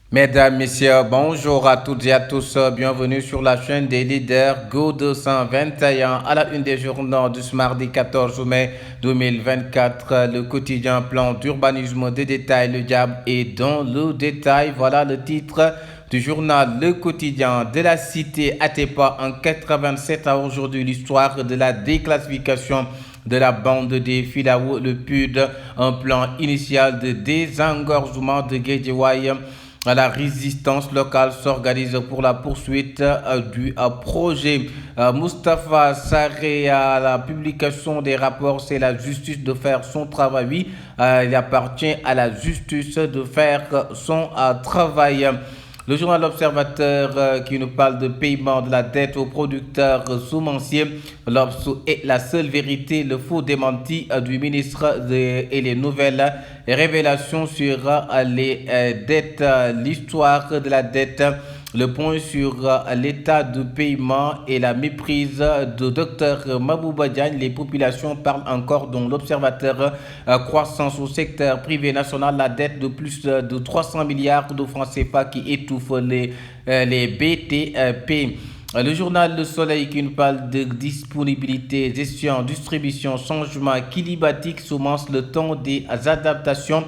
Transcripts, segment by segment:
Mesdames, Messieurs, bonjour à toutes et à tous. Bienvenue sur la chaîne des leaders Go 221 à la une des journaux de ce mardi 14 mai 2024. Le quotidien plan d'urbanisme des détails, le diable est dans le détail. Voilà le titre du journal Le Quotidien de la cité Atepa en 87 à aujourd'hui. L'histoire de la déclassification de la bande des Filao, le PUD, un plan initial de désengorgement de Guédiawaye. La résistance locale s'organise pour la poursuite du projet. Mustapha Sarré à la publication des rapports, c'est la justice de faire son travail. Oui, il appartient à la justice de faire son travail. Le journal L'Observateur qui nous parle de paiement de la dette aux producteurs semenciers. L'Obs est la seule vérité, le faux démenti du ministre et les nouvelles révélations sur les dettes, l'histoire de la dette. Le point sur l'état de paiement et la méprise de Dr Mabouba Diagne. Les populations parlent encore dans l'Observateur. Croissance au secteur privé national, la dette de plus de 300 milliards de francs CFA qui étouffe les BTP. Le journal Le Soleil qui nous parle de disponibilité, gestion, distribution, changement climatique, commence le temps des adaptations.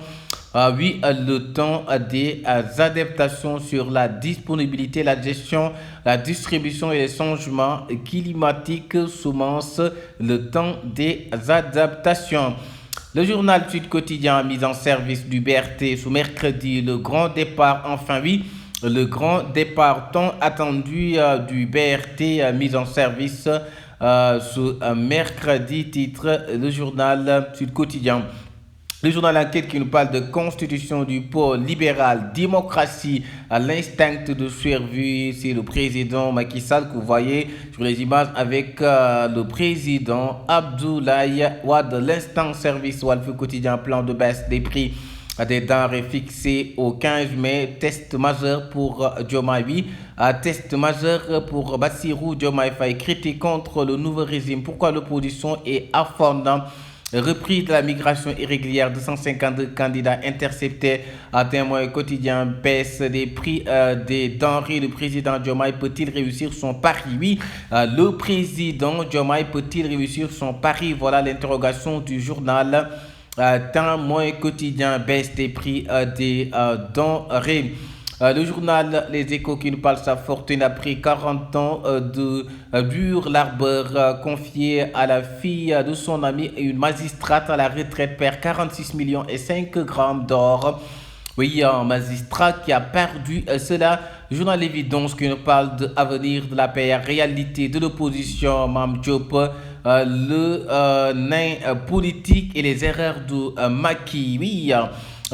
Oui, le temps des adaptations sur la disponibilité, la gestion, la distribution et les changements climatiques commence le temps des adaptations. Le journal Sud Quotidien a mis en service du BRT ce mercredi, le grand départ, enfin oui, le grand départ tant attendu du BRT mis en service ce mercredi, titre le journal Sud Quotidien. Le journal Enquête qui nous parle de constitution du pôle libéral, démocratie à l'instinct de survie. C'est le président Macky Sall que vous voyez sur les images avec le président Abdoulaye Wade. L'instant service Walf Quotidien, plan de baisse des prix des denrées fixé au 15 mai. Test majeur pour Diomaye. Test majeur pour Bassirou Diomaye Faye. Critique contre le nouveau régime. Pourquoi l'opposition est affondante? Reprise de la migration irrégulière, 252 candidats interceptés. À témoin quotidien, baisse des prix des denrées. Le président Diomaye peut-il réussir son pari? Oui, le président Diomaye peut-il réussir son pari? Voilà l'interrogation du journal. Témoin quotidien, baisse des prix des denrées. Le journal Les Échos qui nous parle de sa fortune après 40 ans de dur labeur confié à la fille de son ami et une magistrate à la retraite perd 46 millions et 5 grammes d'or. Oui, un magistrat qui a perdu cela. Le journal L'évidence qui nous parle de l'avenir de la paix, réalité de l'opposition, Mam Diop, nain politique et les erreurs de Macky. Oui,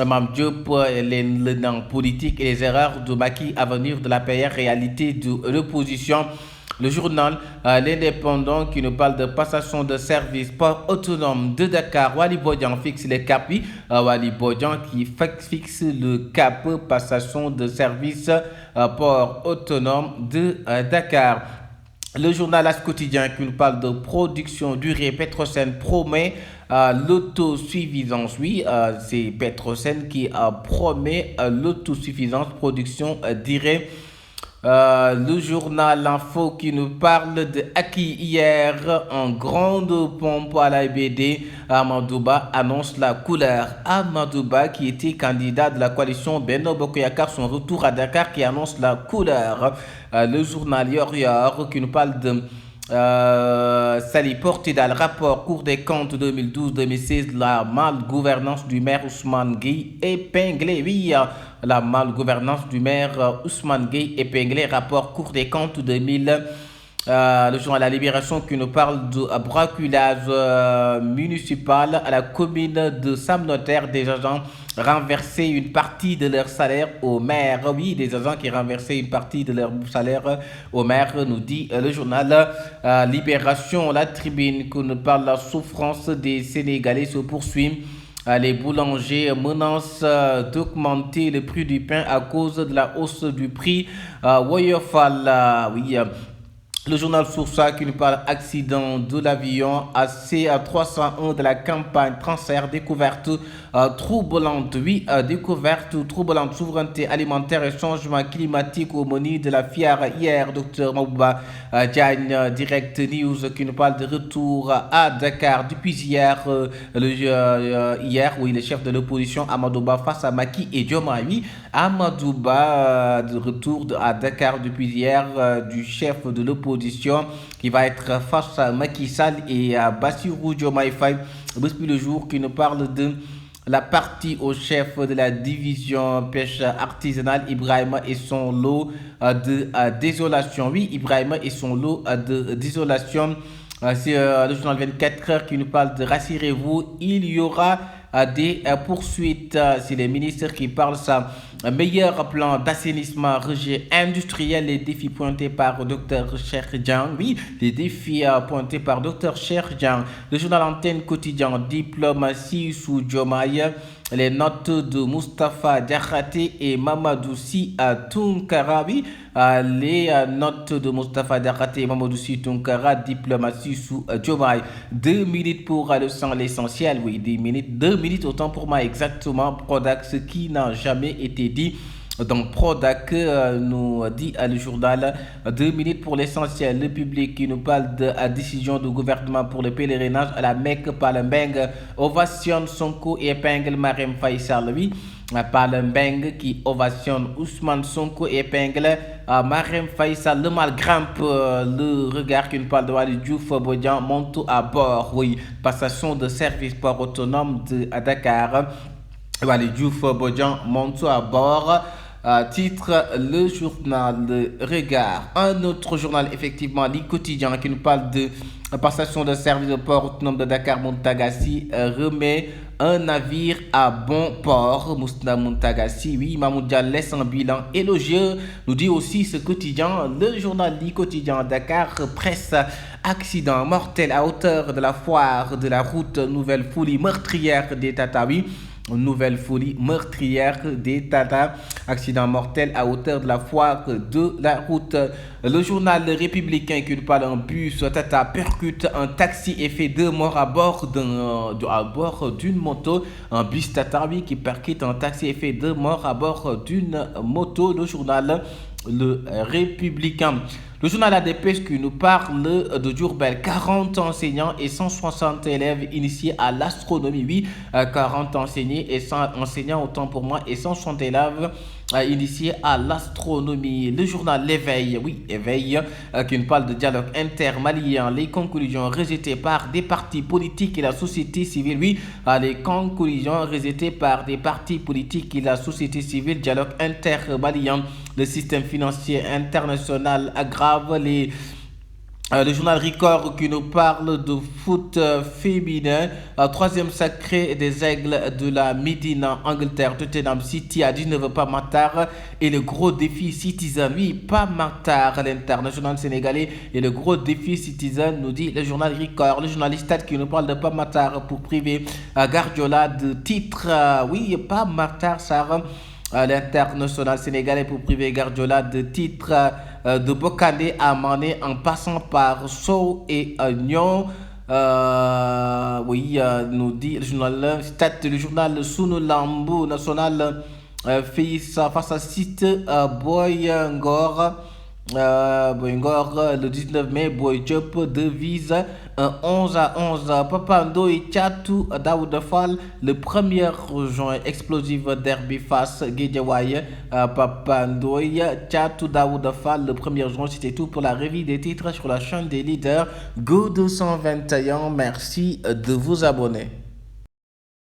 Mam Diop, le nain politique et les erreurs de Macky, avenir de la paix, réalité de l'opposition. Le journal L'Indépendant qui nous parle de passation de service port autonome de Dakar. Wali Bodian fixe les caps. Oui, Wali Bodian qui fixe le cap passation de service port autonome de Dakar. Le journal As Quotidien qui nous parle de production durée. Petrosen promet l'autosuffisance. Oui, c'est Petrosen qui promet l'autosuffisance production durée. Le journal L'Info qui nous parle de acquis hier en grande pompe à la BD. Amadouba annonce la couleur. Amadouba qui était candidat de la coalition Benno Bokoyakar, son retour à Dakar qui annonce la couleur. Le journal Yor qui nous parle de Sali Portidal, rapport Cour des comptes 2012-2016, la malgouvernance du maire Ousmane Gueye épinglé. Oui, la malgouvernance du maire Ousmane Gueye épinglé, rapport Cour des comptes 2000. Le journal La Libération qui nous parle de braculage municipal à la commune de Sam Notaire, des agents renverser une partie de leur salaire au maire. Oui, des agents qui renversaient une partie de leur salaire au maire, nous dit le journal Libération. La Tribune qui nous parle de la souffrance des Sénégalais se poursuit. Les boulangers menacent d'augmenter le prix du pain à cause de la hausse du prix. Woyofal, oui. Le journal Source A qui nous parle accident de l'avion AC301 de la campagne transfert découverte troublante. Oui, découverte troublante, souveraineté alimentaire et changement climatique au menu de la FIAR hier. Docteur Mabouba Diagne, Direct News qui nous parle de retour à Dakar depuis hier. Hier, oui, le chef de l'opposition Amadouba face à Macky et Diomaye. Oui, Amadouba de retour à Dakar depuis hier du chef de l'opposition qui va être face à Macky Sall et à Bassirou Diomaye Faye. Depuis le jour qui nous parle de la partie au chef de la division pêche artisanale, Ibrahima et son lot de désolation. Oui, Ibrahima et son lot de désolation. C'est le journal 24 heures qui nous parle de rassurez-vous, il y aura des poursuites. C'est les ministres qui parlent ça. Meilleur plan d'assainissement, rejet industriel, les défis pointés par Dr Cheikh Dieng. Oui, les défis pointés par Dr Cheikh Dieng. Le journal Antenne Quotidien, diplomatie sous Diomaye. Les notes de Moustapha Diakhaté et Mamadou Sy Tounkara. Oui, les notes de Moustapha Diakhaté et Mamadou Sy Tounkara, diplomatie sous Diomaye. 2 minutes pour le sang, l'essentiel. Oui, 2 minutes autant pour moi exactement. Prodac, ce qui n'a jamais été dit. Donc Prodac nous dit le journal 2 minutes pour l'essentiel. Le public qui nous parle de la décision du gouvernement pour le pèlerinage à la Mecque. Palembang ovationne Sonko et épingle Marème Faye Sall. Oui, Palembang qui ovationne Ousmane Sonko et épingle Marème Faye Sall. Le mal grimpe. Le regard qui nous parle de Waly Diouf Bodian monte à bord. Oui, passation de service port autonome à Dakar. Waly Diouf Bodian monte à bord. Titre le journal Le Regard. Un autre journal, effectivement, Le Quotidien, qui nous parle de passation de service de port autonome de Dakar. Moutagassi remet un navire à bon port. Moustapha Moutagassi, oui, Mamoud Dia laisse un bilan élogieux, nous dit aussi ce quotidien. Le journal Le Quotidien Dakar Presse. Accident mortel à hauteur de la foire de la route. Nouvelle folie meurtrière des Tata. Oui, nouvelle folie meurtrière des Tata. Accident mortel à hauteur de la foire de la route. Le journal Républicain qui nous parle d'un bus Tata percute un taxi et fait 2 morts à bord d'une moto. Un bus Tata, oui, qui percute un taxi et fait 2 morts à bord d'une moto. Le journal Le Républicain. Le journal La Dépêche qui nous parle de Diourbel. 40 enseignants et 160 élèves initiés à l'astronomie. Oui, 40 enseignants autant pour moi et 160 élèves initiés à l'astronomie. Le journal L'Éveil, oui, Éveil, qui nous parle de dialogue intermalien. Les conclusions rejetées par des partis politiques et la société civile. Oui, les conclusions rejetées par des partis politiques et la société civile. Dialogue intermalien. Le système financier international aggrave les... le journal Record qui nous parle de foot féminin. Troisième sacré des Aigles de la Médina, Angleterre. Tottenham City à 19 pas Matar. Et le gros défi Citizen. Oui, pas Matar, l'international sénégalais. Et le gros défi Citizen, nous dit le journal Record. Le journal Stade qui nous parle de pas Matar pour priver Guardiola de titre. Oui, pas Matar, Sarah. L'international sénégalais pour priver Guardiola de titre de Bocandé à Mané en passant par Sow et Nyon. Oui, nous dit le journal Stade, le journal Sunu Lambu national face à site Boy-Ngor. Le 19 mai, Boy Diop devise un 11-11. Papando et Tchatou Daouda Fall, le 1er juin, explosive derby face Guédiawaye. Papando et Tchatou Daouda Fall, le 1er juin. C'était tout pour la revue des titres sur la chaîne des leaders Go 221. Merci de vous abonner.